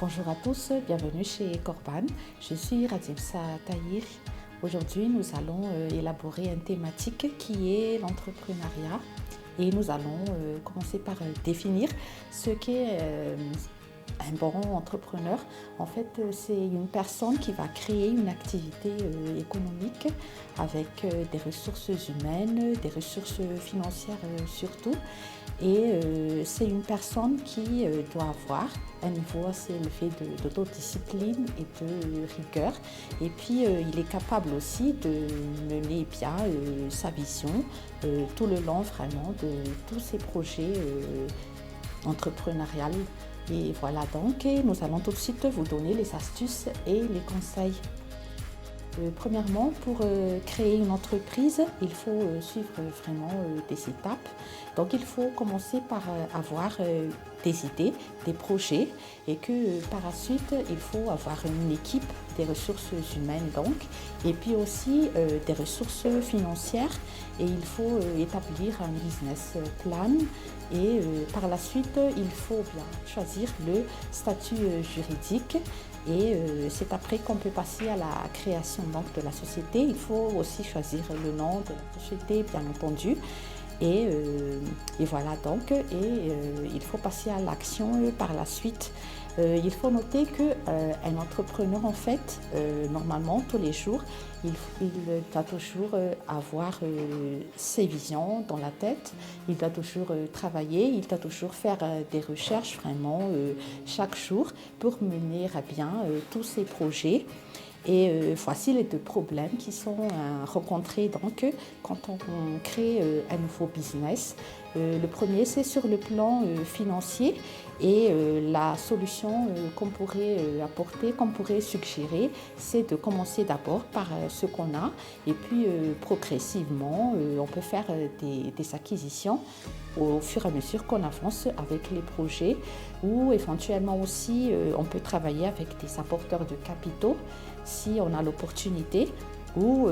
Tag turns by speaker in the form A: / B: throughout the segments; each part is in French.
A: Bonjour à tous, bienvenue chez Corban. Je suis Radimsa Tahir. Aujourd'hui, nous allons élaborer une thématique qui est l'entrepreneuriat et nous allons commencer par définir ce qu'est un bon entrepreneur. En fait, c'est une personne qui va créer une activité économique avec des ressources humaines, des ressources financières surtout. Et c'est une personne qui doit avoir un niveau assez élevé d'autodiscipline et de rigueur. Et puis, il est capable aussi de mener bien sa vision tout le long vraiment de tous ses projets entrepreneuriaux. Et voilà donc, nous allons tout de suite vous donner les astuces et les conseils. Premièrement, pour créer une entreprise, il faut suivre vraiment des étapes. Donc, il faut commencer par avoir des idées, des projets et que par la suite, il faut avoir une équipe, des ressources humaines donc, et puis aussi des ressources financières et il faut établir un business plan et par la suite, il faut bien choisir le statut juridique. Et c'est après qu'on peut passer à la création donc, de la société. Il faut aussi choisir le nom de la société, bien entendu. Et voilà donc, il faut passer à l'action par la suite. Il faut noter qu'un entrepreneur, en fait, normalement, tous les jours, il doit toujours avoir ses visions dans la tête, il doit toujours travailler, il doit toujours faire des recherches vraiment chaque jour pour mener à bien tous ses projets. Et voici les deux problèmes qui sont rencontrés donc, quand on crée un nouveau business. Le premier, c'est sur le plan financier et la solution qu'on pourrait apporter, qu'on pourrait suggérer, c'est de commencer d'abord par ce qu'on a et puis progressivement, on peut faire des acquisitions au fur et à mesure qu'on avance avec les projets ou éventuellement aussi, on peut travailler avec des apporteurs de capitaux si on a l'opportunité ou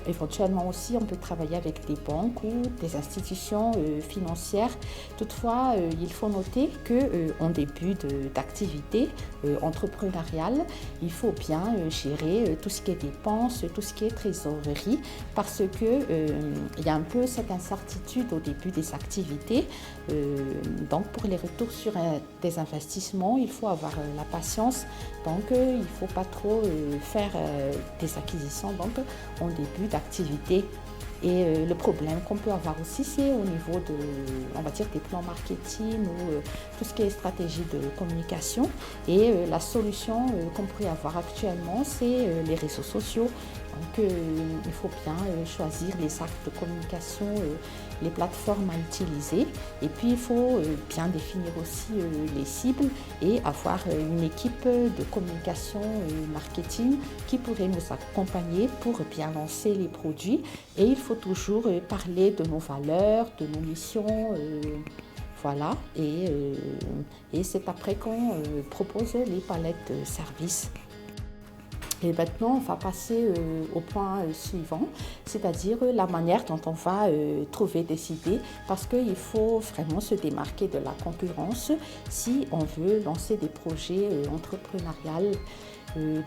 A: éventuellement aussi on peut travailler avec des banques ou des institutions financières. Toutefois, il faut noter qu'en début d'activité entrepreneuriale, il faut bien gérer tout ce qui est dépenses, tout ce qui est trésorerie parce qu'il y a un peu cette incertitude au début des activités. Donc pour les retours sur des investissements, il faut avoir la patience. Donc il ne faut pas trop faire des acquisitions donc, en début d'activité. Et le problème qu'on peut avoir aussi, c'est au niveau on va dire, des plans marketing ou tout ce qui est stratégie de communication. Et la solution qu'on pourrait avoir actuellement, c'est les réseaux sociaux. Donc, il faut bien choisir les actes de communication, les plateformes à utiliser. Et puis, il faut bien définir aussi les cibles et avoir une équipe de communication marketing qui pourrait nous accompagner pour bien lancer les produits. Et il faut toujours parler de nos valeurs, de nos missions. Voilà. Et c'est après qu'on propose les palettes de services. Et maintenant, on va passer au point suivant, c'est-à-dire la manière dont on va trouver des idées, parce qu'il faut vraiment se démarquer de la concurrence si on veut lancer des projets entrepreneuriaux.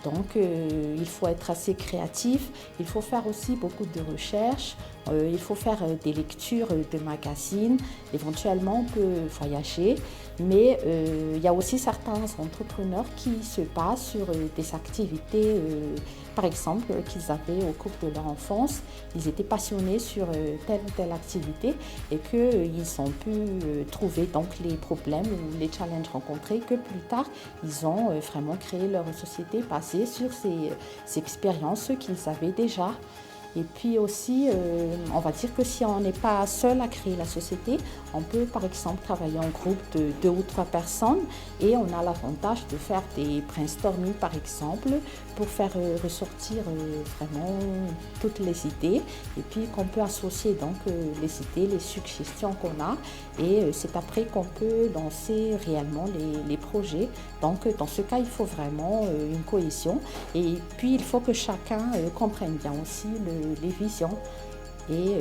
A: Donc, il faut être assez créatif, il faut faire aussi beaucoup de recherches, il faut faire des lectures de magazines, éventuellement on peut voyager, mais il y a aussi certains entrepreneurs qui se basent sur des activités, par exemple, qu'ils avaient au cours de leur enfance. Ils étaient passionnés sur telle ou telle activité et qu'ils ont pu trouver donc les problèmes ou les challenges rencontrés que plus tard, ils ont vraiment créé leur société basée sur ces expériences qu'ils avaient déjà. Et puis aussi, on va dire que si on n'est pas seul à créer la société, on peut par exemple travailler en groupe de 2 ou 3 personnes et on a l'avantage de faire des brainstorming par exemple pour faire ressortir vraiment toutes les idées et puis qu'on peut associer donc les idées, les suggestions qu'on a et c'est après qu'on peut lancer réellement les projets. Donc dans ce cas, il faut vraiment une cohésion et puis il faut que chacun comprenne bien aussi les visions. Et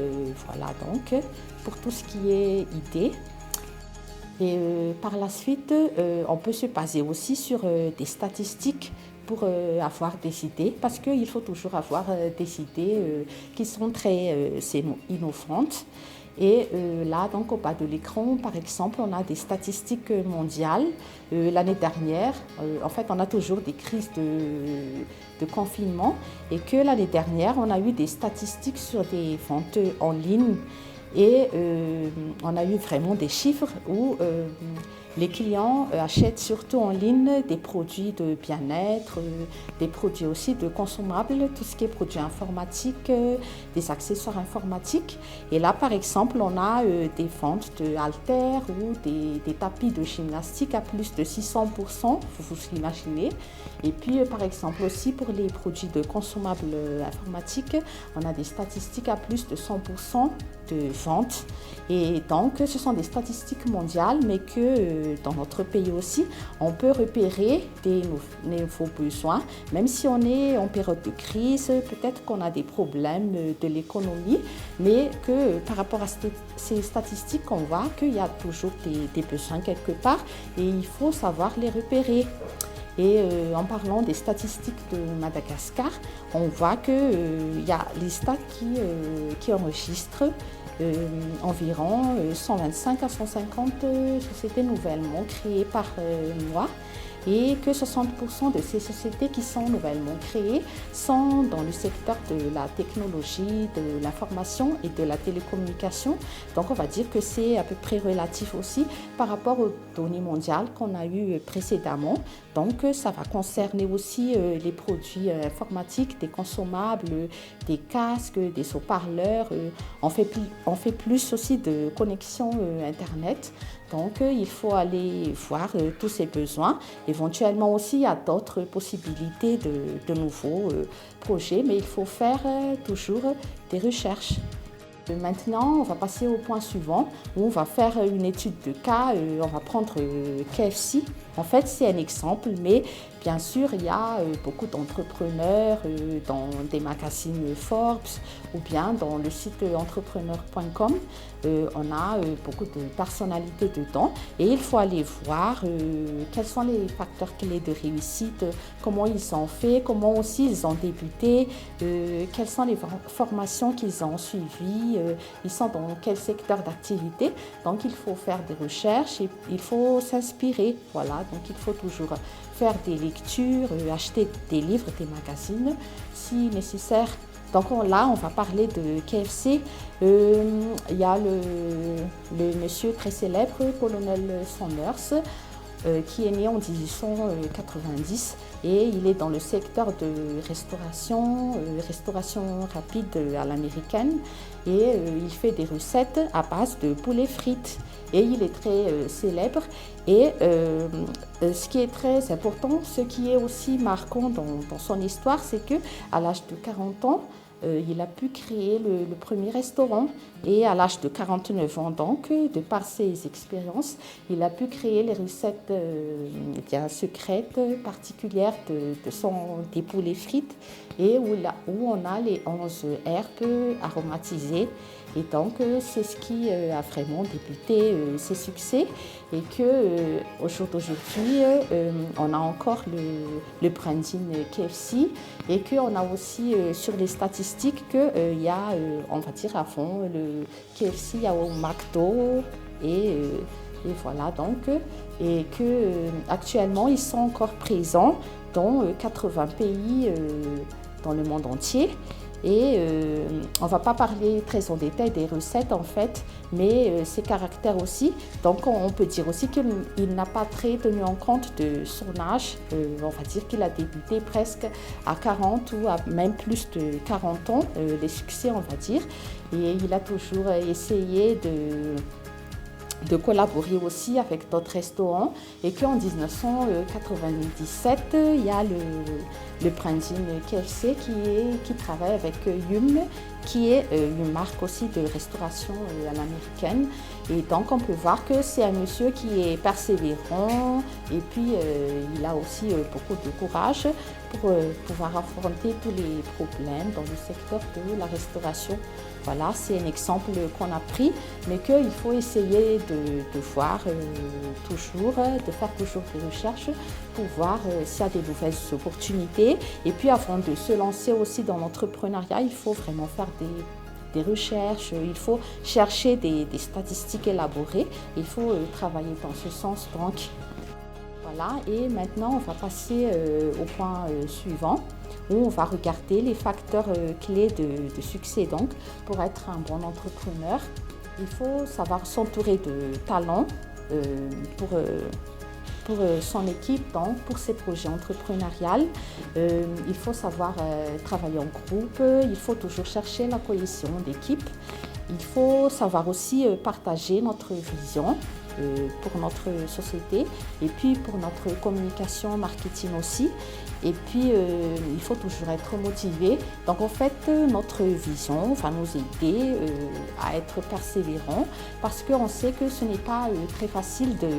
A: voilà donc pour tout ce qui est idée. Et par la suite, on peut se baser aussi sur des statistiques pour avoir des idées, parce qu'il faut toujours avoir des idées qui sont très innovantes. Et là, donc, au bas de l'écran, par exemple, on a des statistiques mondiales. L'année dernière, en fait, on a toujours des crises de confinement, et que l'année dernière, on a eu des statistiques sur des ventes en ligne. Et on a eu vraiment des chiffres où les clients achètent surtout en ligne des produits de bien-être, des produits aussi de consommables, tout ce qui est produits informatiques, des accessoires informatiques. Et là, par exemple, on a des ventes de haltères ou des tapis de gymnastique à plus de 600%, vous vous l'imaginez. Et puis, par exemple, aussi pour les produits de consommables informatiques, on a des statistiques à plus de 100% de ventes. Et donc, ce sont des statistiques mondiales, mais que dans notre pays aussi, on peut repérer des nouveaux besoins. Même si on est en période de crise, peut-être qu'on a des problèmes de l'économie, mais que par rapport à ces statistiques, on voit qu'il y a toujours des besoins quelque part et il faut savoir les repérer. Et en parlant des statistiques de Madagascar, on voit qu'il y a les stats qui enregistrent environ 125 à 150 sociétés nouvellement créées par mois, et que 60% de ces sociétés qui sont nouvellement créées sont dans le secteur de la technologie, de l'information et de la télécommunication. Donc on va dire que c'est à peu près relatif aussi par rapport aux données mondiales qu'on a eues précédemment. Donc ça va concerner aussi les produits informatiques, des consommables, des casques, des haut-parleurs. On fait plus aussi de connexion Internet. Donc, il faut aller voir tous ces besoins. Éventuellement aussi, il y a d'autres possibilités de nouveaux projets, mais il faut faire toujours des recherches. Maintenant, on va passer au point suivant où on va faire une étude de cas. On va prendre KFC. En fait, c'est un exemple, mais bien sûr, il y a beaucoup d'entrepreneurs dans des magazines Forbes ou bien dans le site entrepreneur.com. On a beaucoup de personnalités dedans et il faut aller voir quels sont les facteurs clés de réussite, comment ils ont fait, comment aussi ils ont débuté, quelles sont les formations qu'ils ont suivies, ils sont dans quel secteur d'activité. Donc, il faut faire des recherches et il faut s'inspirer. Voilà. Donc, il faut toujours faire des lectures, acheter des livres, des magazines, si nécessaire. Donc là, on va parler de KFC. Il y a le monsieur très célèbre, Colonel Sanders, qui est né en 1890 et il est dans le secteur de restauration rapide à l'américaine et il fait des recettes à base de poulet frites et il est très célèbre et ce qui est très important, ce qui est aussi marquant dans son histoire, c'est qu'à l'âge de 40 ans, il a pu créer le premier restaurant et à l'âge de 49 ans, donc, de par ses expériences, il a pu créer les recettes bien secrètes, particulières des poulets frites et où on a les 11 herbes aromatisées. Et donc, c'est ce qui a vraiment débuté ses succès et qu'au jour d'aujourd'hui, on a encore le branding KFC et qu'on a aussi sur les statistiques qu'il y a, on va dire à fond, le KFC, il y a au McDo et voilà donc, et qu'actuellement, ils sont encore présents dans 80 pays dans le monde entier. Et on ne va pas parler très en détail des recettes en fait, mais ses caractères aussi. Donc on peut dire aussi qu'il n'a pas très tenu en compte de son âge. On va dire qu'il a débuté presque à 40 ou à même plus de 40 ans, les succès on va dire. Et il a toujours essayé de collaborer aussi avec d'autres restaurants et qu'en 1997, il y a le branding KFC qui travaille avec Yum, qui est une marque aussi de restauration à l'américaine Et donc on peut voir que c'est un monsieur qui est persévérant et puis il a aussi beaucoup de courage pour pouvoir affronter tous les problèmes dans le secteur de la restauration. Voilà, c'est un exemple qu'on a pris, mais qu'il faut essayer de voir toujours, de faire toujours des recherches pour voir s'il y a des nouvelles opportunités. Et puis avant de se lancer aussi dans l'entrepreneuriat, il faut vraiment faire des recherches, il faut chercher des statistiques élaborées, il faut travailler dans ce sens. Donc, voilà, et maintenant on va passer au point suivant où on va regarder les facteurs clés de succès. Donc, pour être un bon entrepreneur, il faut savoir s'entourer de talents pour son équipe, donc pour ses projets entrepreneuriaux. Il faut savoir travailler en groupe, il faut toujours chercher la cohésion d'équipe. Il faut savoir aussi partager notre vision pour notre société et puis pour notre communication marketing aussi. Et puis, il faut toujours être motivé. Donc, en fait, notre vision va nous aider à être persévérants parce qu'on sait que ce n'est pas très facile de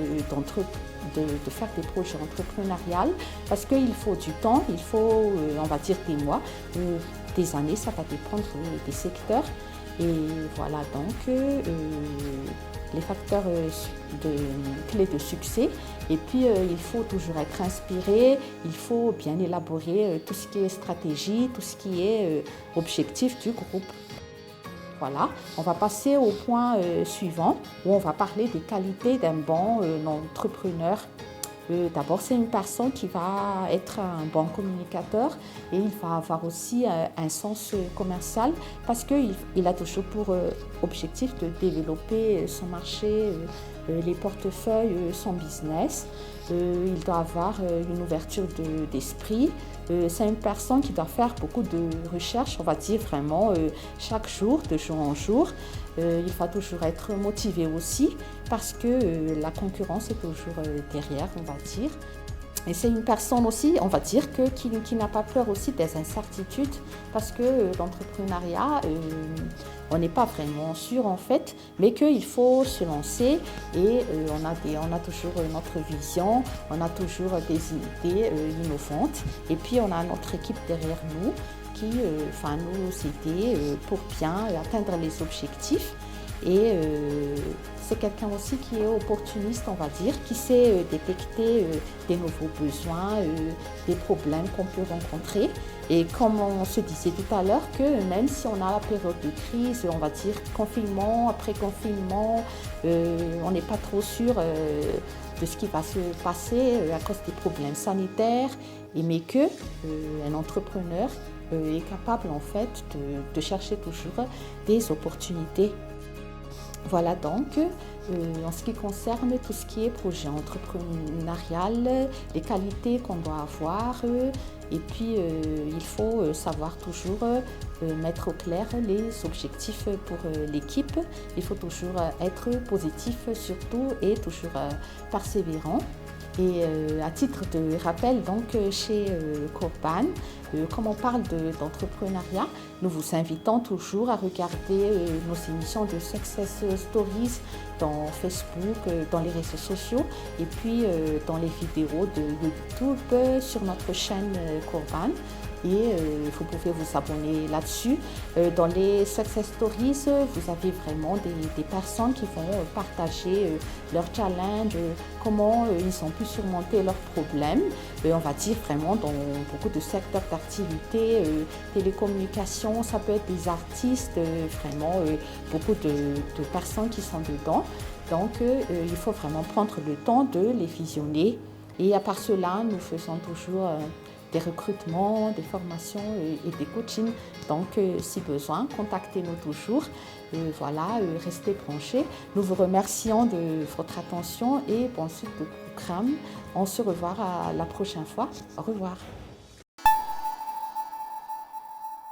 A: faire des projets entrepreneuriaux parce qu'il faut du temps, il faut, on va dire, des mois, des années, ça va dépendre des secteurs. Et voilà donc les facteurs clés de succès. Et puis, il faut toujours être inspiré, il faut bien élaborer tout ce qui est stratégie, tout ce qui est objectif du groupe. Voilà, on va passer au point suivant où on va parler des qualités d'un bon entrepreneur. D'abord, c'est une personne qui va être un bon communicateur et il va avoir aussi un sens commercial parce qu'il a toujours pour objectif de développer son marché, les portefeuilles, son business. Il doit avoir une ouverture d'esprit. C'est une personne qui doit faire beaucoup de recherches, on va dire vraiment chaque jour, de jour en jour. Il va toujours être motivé aussi parce que la concurrence est toujours derrière, on va dire. Et c'est une personne aussi, on va dire, qui n'a pas peur aussi des incertitudes parce que l'entrepreneuriat, on n'est pas vraiment sûr en fait, mais qu'il faut se lancer et on a toujours notre vision, on a toujours des idées innovantes et puis on a notre équipe derrière nous qui nous aider pour bien atteindre les objectifs. Et c'est quelqu'un aussi qui est opportuniste, on va dire, qui sait détecter des nouveaux besoins, des problèmes qu'on peut rencontrer. Et comme on se disait tout à l'heure, que même si on a la période de crise, on va dire confinement, après confinement, on n'est pas trop sûr de ce qui va se passer à cause des problèmes sanitaires, mais qu'un entrepreneur est capable en fait de chercher toujours des opportunités. Voilà donc, en ce qui concerne tout ce qui est projet entrepreneurial, les qualités qu'on doit avoir, et puis il faut savoir toujours mettre au clair les objectifs pour l'équipe. Il faut toujours être positif surtout et toujours persévérant. Et à titre de rappel, donc chez Corban, comme on parle d'entrepreneuriat, nous vous invitons toujours à regarder nos émissions de Success Stories dans Facebook, dans les réseaux sociaux et puis dans les vidéos de YouTube sur notre chaîne Corban. Et vous pouvez vous abonner là-dessus. Dans les Success Stories, vous avez vraiment des personnes qui vont partager leurs challenges, comment ils ont pu surmonter leurs problèmes. On va dire vraiment dans beaucoup de secteurs d'activité, télécommunications, ça peut être des artistes, vraiment beaucoup de personnes qui sont dedans. Donc il faut vraiment prendre le temps de les visionner. Et à part cela, nous faisons toujours des recrutements, des formations et des coachings. Donc, si besoin, contactez-nous toujours. Voilà, restez branchés. Nous vous remercions de votre attention et bonne suite de programme. On se revoit la prochaine fois. Au revoir.